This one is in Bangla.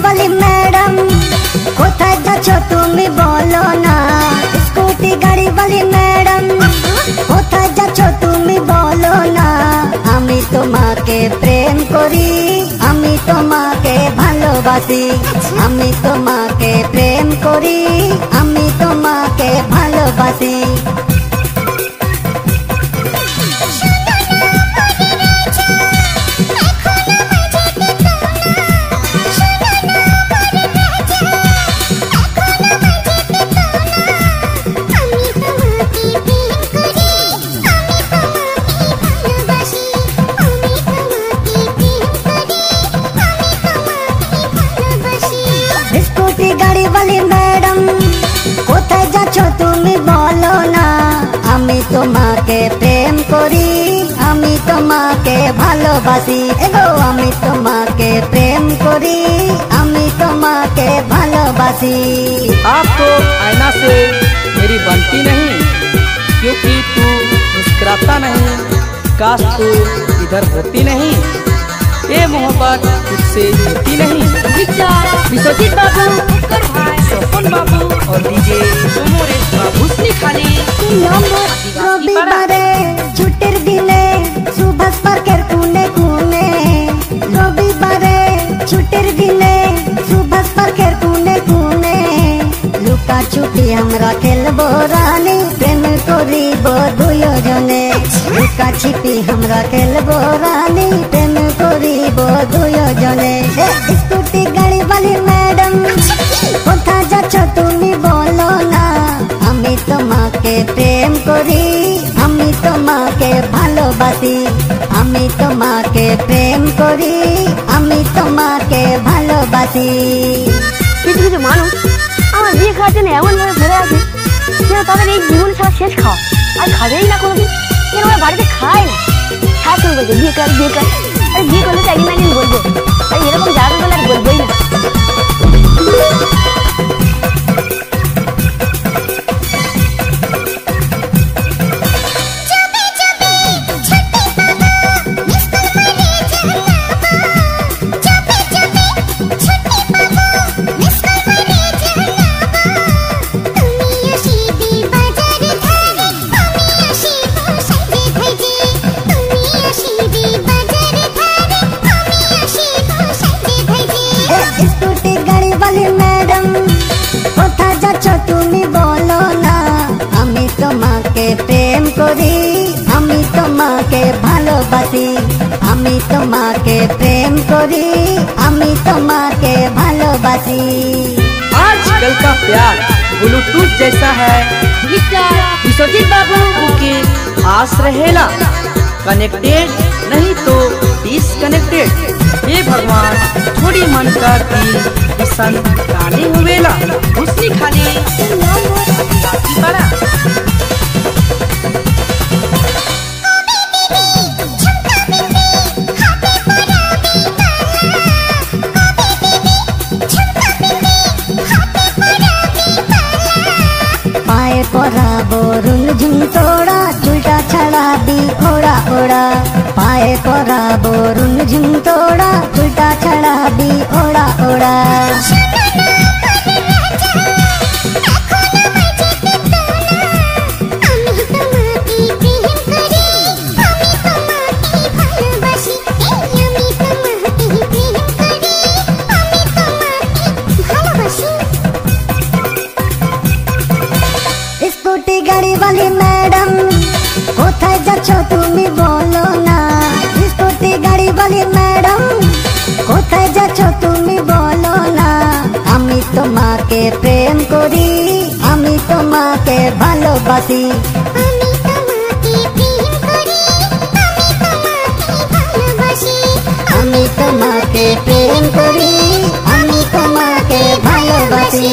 वाली मैडम কোথায় যাচ্ছ তুমি বলো না। স্কুটি গাড়ি वाली मैडम কোথায় যাচ্ছ তুমি বলো না। আমি তোমাকে প্রেম করি, আমি তোমাকে ভালোবাসি, আমি তোমাকে প্রেম করি, আমি তোমাকে ভালোবাসি। স্কুটি গাড়ি वाली मैडम কোথায় যাচ্ছ তুমি বলো না। আমি তোমাকে প্রেম করি, আমি তোমাকে ভালোবাসি, এগো আমি তোমাকে প্রেম করি, আমি তোমাকে ভালোবাসি। आप तो आईना से मेरी बनती नहीं, क्योंकि तू मुस्कुराता नहीं। काश तू इधर होती नहीं, ये मोहब्बत तुझसे जीती नहीं। विश्वजीत बाबू, सोफन बाबू और डीजे सुमोरेश बाबू खाली রবিবারে ছুটির দিনে সুভাষ পার্কের কোণে কোণে, রবিবারে ছুটির দিনে সুভাষ পার্কের কোণে কোণে লুকা ছুটি আমরা খেলবো রানী, প্রেম করিব দুজনে। লুকা ছিপি আমরা খেলবো রানী, প্রেম করিব দুজনে। স্কুটি গাড়ি वाली मैडम কোথায় যাচ্ছ তুমি বলো না। আমি তোমাকে প্রেম করি, আমি তোমাকে ভালোবাসি, আমি তোমাকে প্রেম করি, আমি তোমাকে ভালোবাসি। কিছু কিছু মানুষ আমার বিয়ে খাওয়ার জন্য এমন ভাবে ধরে আছে যেন তাদের এই জীবন ছাড়া শেষ খাওয়া, আর খাবেই না কোনোদিন। কেন ওরা বাড়িতে খায় না, খায় কেউ বলছে বিয়ে কর বিয়ে কর। আর বিয়ে করলে তো একদিন না একদিন বলবো, আর এরকম যাবে বলে আর বলবোই না। স্কুটি গাড়ি वाली मैडम কোথায় যাচ্ছ তুমি বলো না। আমি তোমাকে প্রেম করি, আমি তোমাকে ভালোবাসি, আমি তোমাকে প্রেম করি, আমি তোমাকে ভালোবাসি। आजकल का प्यार ब्लूटूथ जैसा है, विश्वजीत बाबू के आस रहेला, कनेक्टेड नहीं तो डिसकनेक्टेड। हे भगवान थोड़ी मन करती किसन गाने हुएला उसने खाली बड़ा। পায়ে পরাবো রুনঝুন তোড়া, চুলটা ছাড়াবি ওড়া ওড়া। পায়ে পরাবো রুনঝুন তোড়া, চুলটা ছাড়াবি ওড়া ওড়া। স্কুটি গাড়ি वाली मैडम কোথায় যাচ্ছ তুমি বলো না। স্কুটি গাড়ি वाली मैडम কোথায় যাচ্ছ তুমি বলো না। আমি তোমাকে প্রেম করি, আমি তোমাকে ভালোবাসি, আমি তোমাকে প্রেম করি, আমি তোমাকে ভালোবাসি।